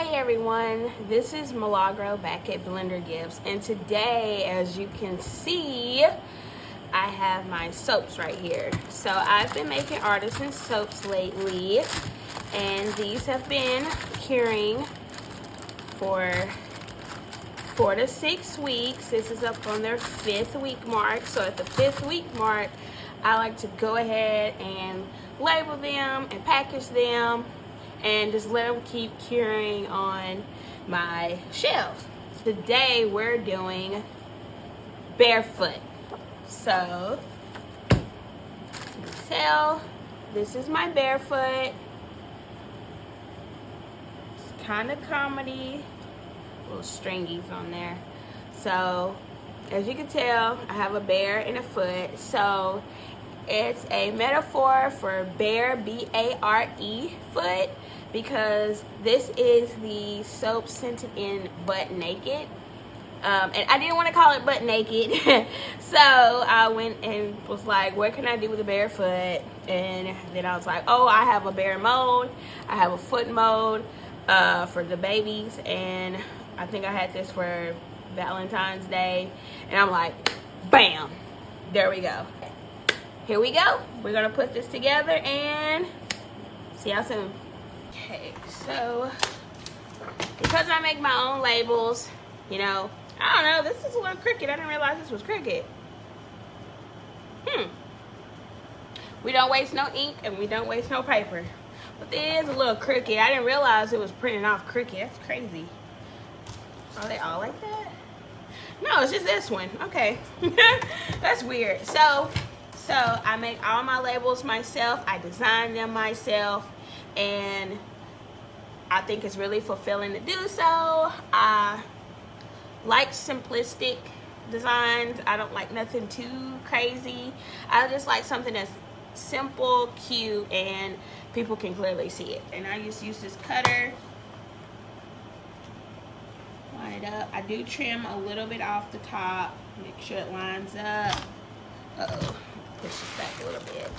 Hey everyone, this is Milagro back at Blender Gifts, and today, as you can see, I have my soaps right here. So I've been making Artisan soaps lately, and these have been curing for 4 to 6 weeks. This is up on their 5th week mark. So at the 5th week mark, I like to go ahead and label them and package them and just let them keep curing on my shelves. Today we're doing barefoot. So you can tell this is my barefoot. It's kind of comedy, little stringies on there. So as you can tell, I have a bear and a foot. So it's a metaphor for bare, B-A-R-E, foot, because this is the soap scented in Butt Naked. And I didn't want to call it Butt Naked. So I went and was like, what can I do with a bare foot? And then I was like, oh, I have a bare mode. I have a foot mode for the babies. And I think I had this for Valentine's Day. And I'm like, bam, there we go. Here we go. We're gonna put this together and see y'all soon. Okay, so because I make my own labels, you know, I don't know, this is a little crooked. I didn't realize this was crooked. We don't waste no ink and we don't waste no paper. But this is a little crooked. I didn't realize it was printing off crooked. That's crazy. Are they all like that? No, it's just this one. Okay. That's weird. So I make all my labels myself. I design them myself, and I think it's really fulfilling to do so. I like simplistic designs. I don't like nothing too crazy. I just like something that's simple, cute, and people can clearly see it. And I just use this cutter. Line it up. I do trim a little bit off the top. Make sure it lines up. Uh-oh. Push this back a little bit.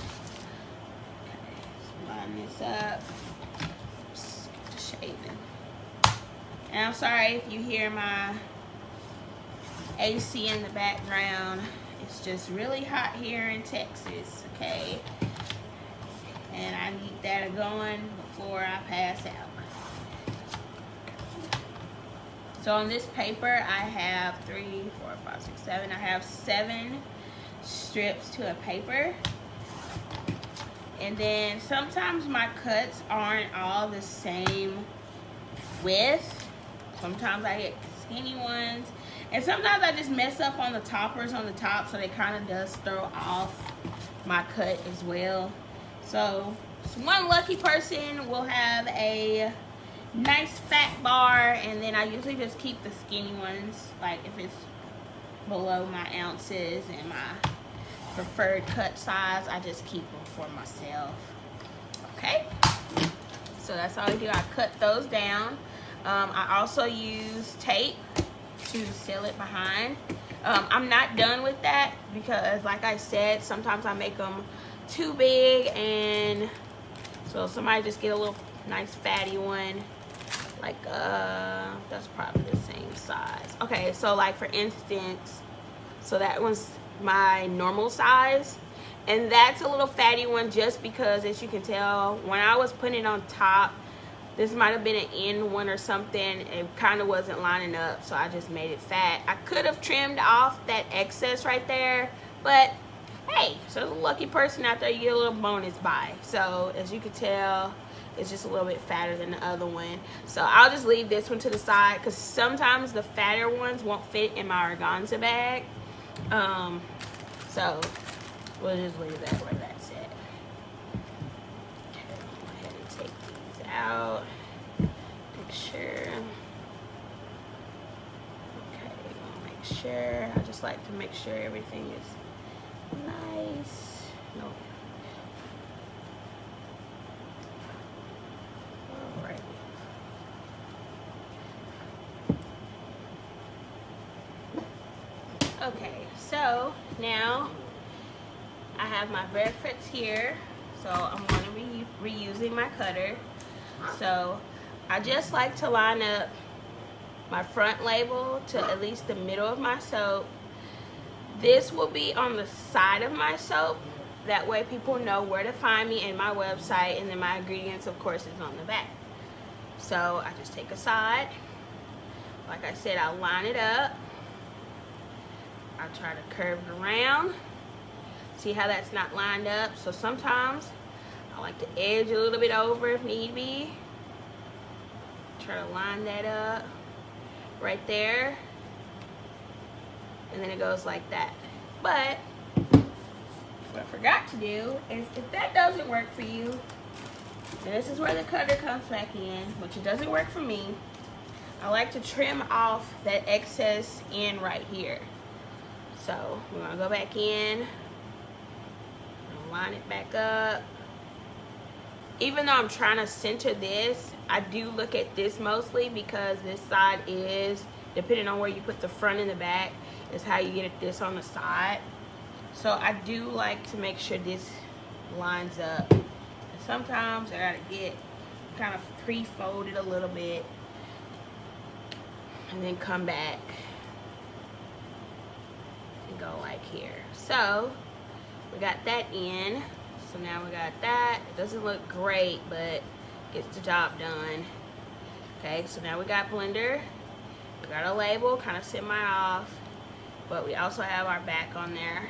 Okay, so line this up. Just get to shaving. And I'm sorry if you hear my AC in the background. It's just really hot here in Texas, okay? And I need that going before I pass out. So on this paper, I have 3, 4, 5, 6, 7. I have 7 strips to a paper. And then sometimes my cuts aren't all the same width. Sometimes I get skinny ones. And sometimes I just mess up on the toppers on the top, so they kind of does throw off my cut as well. So one lucky person will have a nice fat bar, and then I usually just keep the skinny ones, like if it's below my ounces and my preferred cut size, I just keep them for myself. Okay, so that's all I do. I cut those down. I also use tape to seal it behind. I'm not done with that because, like I said, sometimes I make them too big, and so somebody just get a little nice fatty one. Like that's probably the same size. Okay, so like for instance, so that one's my normal size, and that's a little fatty one just because, as you can tell, when I was putting it on top, this might have been an end one or something. It kind of wasn't lining up, so I just made it fat. I could have trimmed off that excess right there, but hey, so there's a lucky person out there, you get a little bonus buy. So as you can tell, it's just a little bit fatter than the other one. So I'll just leave this one to the side because sometimes the fatter ones won't fit in my organza bag. So we'll just leave that where that's at. Okay, go ahead and take these out. Make sure. Okay, I'll make sure. I just like to make sure everything is nice. No. Alright. Okay, so now I have my barefoots here, so I'm going to be reusing my cutter. So I just like to line up my front label to at least the middle of my soap. This will be on the side of my soap. That way people know where to find me in my website, and then my ingredients, of course, is on the back. So I just take a side. Like I said, I'll line it up. I try to curve it around. See how that's not lined up? So sometimes I like to edge a little bit over if need be. Try to line that up right there. And then it goes like that. But what I forgot to do is, if that doesn't work for you, and this is where the cutter comes back in, which it doesn't work for me, I like to trim off that excess end right here. So we're gonna go back in, line it back up. Even though I'm trying to center this, I do look at this mostly because this side is, depending on where you put the front and the back, is how you get this on the side. So I do like to make sure this lines up. And sometimes I gotta get kind of pre-folded a little bit and then come back and go like here. So we got that in. So now we got that. It doesn't look great, but gets the job done. Okay, so now we got blender. We got a label, kind of semi off, but we also have our back on there.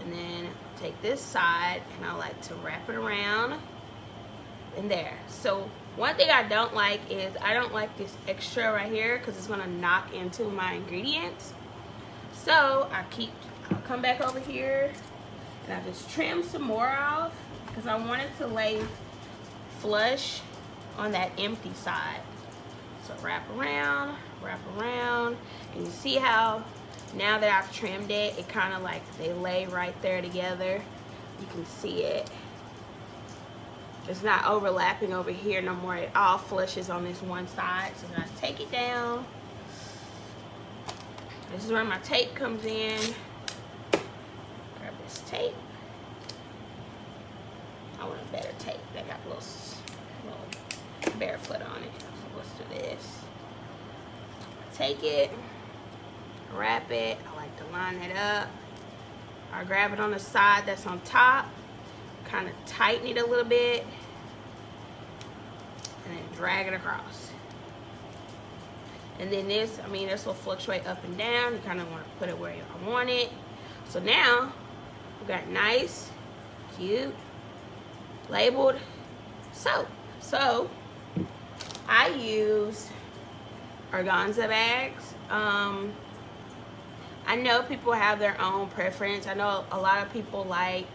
And then take this side, and I like to wrap it around in there. So one thing I don't like is, I don't like this extra right here because it's gonna knock into my ingredients. So I'll come back over here and I just trim some more off because I want it to lay flush on that empty side. So wrap around, and you see how now that I've trimmed it, it kind of like they lay right there together. You can see it. It's not overlapping over here no more. It all flushes on this one side. So I'm gonna take it down. This is where my tape comes in. Grab this tape. I want a better tape that got a little barefoot on it. So let's do this. Take it, wrap it. I like to line it up. I grab it on the side that's on top, kind of tighten it a little bit, and then drag it across. And then this will fluctuate up and down. You kind of want to put it where you want it. So now we got nice, cute, labeled soap. So I use organza bags. I know people have their own preference. I know a lot of people like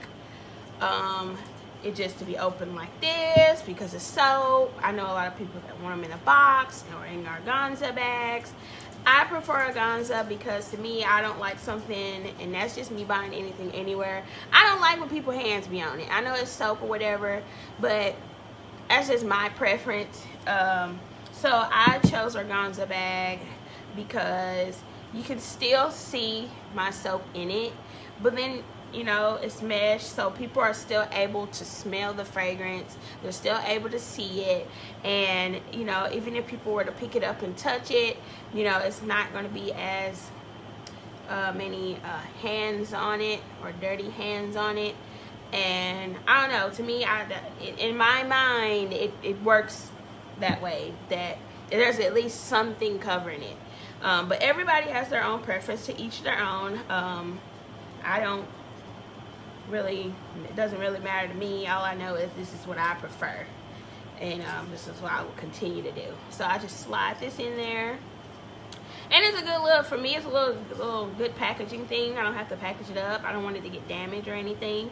it just to be open like this because it's soap. I know a lot of people that want them in a box or in organza bags. I prefer organza because to me, I don't like something, and that's just me buying anything anywhere. I don't like when people's hands be on it. I know it's soap or whatever, but that's just my preference. So I chose organza bag because you can still see my soap in it, but then, you know, it's mesh, so people are still able to smell the fragrance. They're still able to see it, and, you know, even if people were to pick it up and touch it, you know, it's not going to be as many hands on it or dirty hands on it. And I don't know, to me, in my mind, it works that way, that there's at least something covering it. But everybody has their own preference, to each their own. I don't really, it doesn't really matter to me. All I know is this is what I prefer, and this is what I will continue to do. So I just slide this in there, and it's a good little, for me, it's a little good packaging thing. I don't have to package it up. I don't want it to get damaged or anything.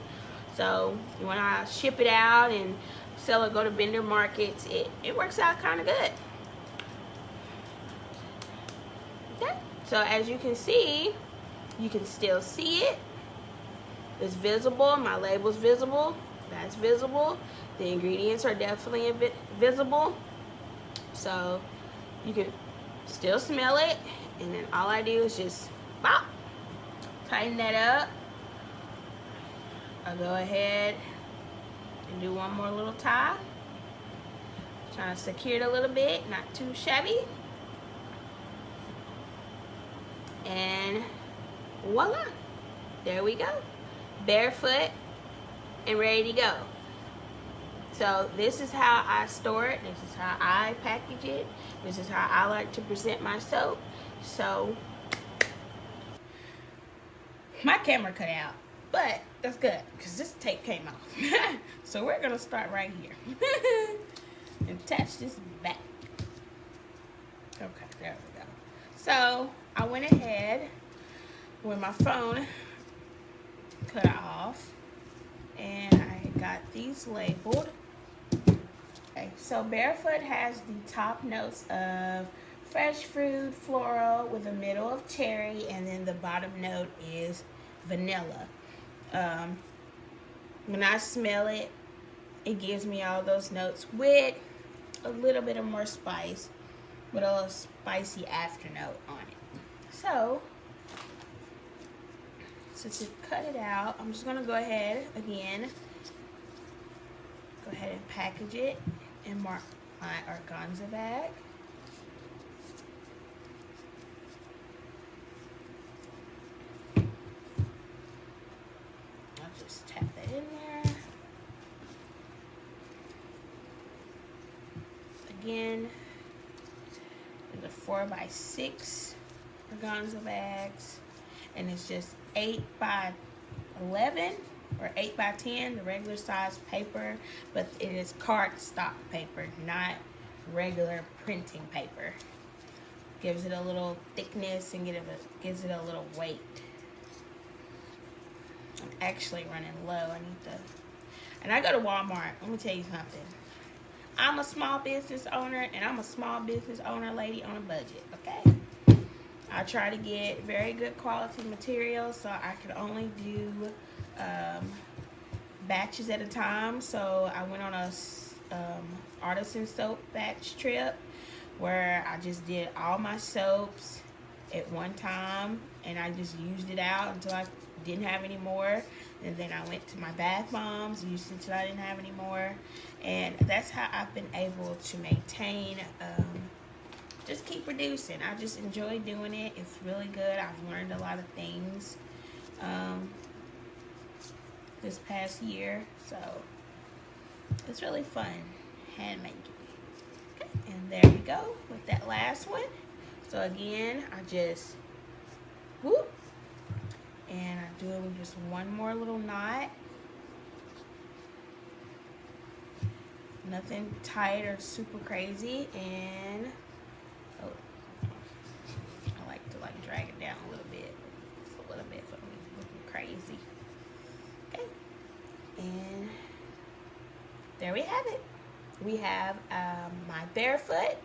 So when I ship it out and sell it, go to vendor markets, it works out kind of good. Okay. So as you can see, you can still see it. It's visible. My label's visible. That's visible. The ingredients are definitely visible. So you can still smell it. And then all I do is just pop, tighten that up. I'll go ahead and do one more little tie. Trying to secure it a little bit, not too shabby. And voila, there we go. Barefoot and ready to go. So this is how I store it. This is how I package it. This is how I like to present my soap. So my camera cut out, but that's good because this tape came off. So we're gonna start right here and attach this back. Okay, there we go. So I went ahead with my phone cut off and I got these labeled. Okay, so Barefoot has the top notes of fresh fruit, floral with a middle of cherry, and then the bottom note is vanilla. When I smell it, it gives me all those notes with a little bit of more spice, with a little spicy after note on it. So, to cut it out, I'm just gonna go ahead again, and package it in my organza bag. I'll just tap that in there. Again, the 4x6 organza bags, and it's just 8x11 or 8x10, the regular size paper, but it is cardstock paper, not regular printing paper. Gives it a little thickness and gives it a little weight. I'm actually running low. I need to, and I go to Walmart. Let me tell you something. I'm a small business owner, and I'm a small business owner lady on a budget, okay? I try to get very good quality material, so I can only do batches at a time. So I went on a Artisan soap batch trip where I just did all my soaps at one time, and I just used it out until I didn't have any more. And then I went to my bath bombs, used it until I didn't have any more. And that's how I've been able to maintain, just keep producing. I just enjoy doing it. It's really good. I've learned a lot of things this past year. So it's really fun handmaking. Okay, and there we go with that last one. So again, I just whoop, and I do it with just one more little knot. Nothing tight or super crazy, and oh, I like to drag it down a little bit. Just a little bit for me, looking crazy. Okay, and there we have it. We have my Barefoot,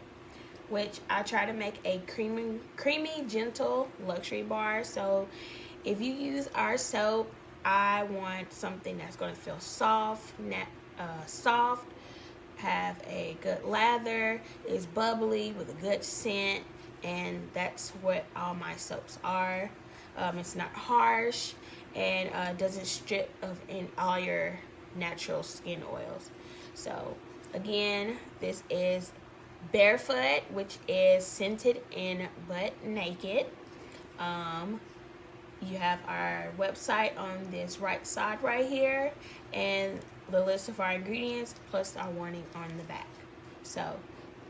which I try to make a creamy, gentle luxury bar. So if you use our soap, I want something that's going to feel soft, have a good lather, is bubbly with a good scent, and that's what all my soaps are. It's not harsh, and doesn't strip of all your natural skin oils. So again, this is Barefoot, which is scented in Butt Naked. You have our website on this right side right here, and the list of our ingredients plus our warning on the back. So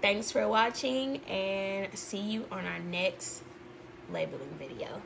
thanks for watching, and see you on our next labeling video.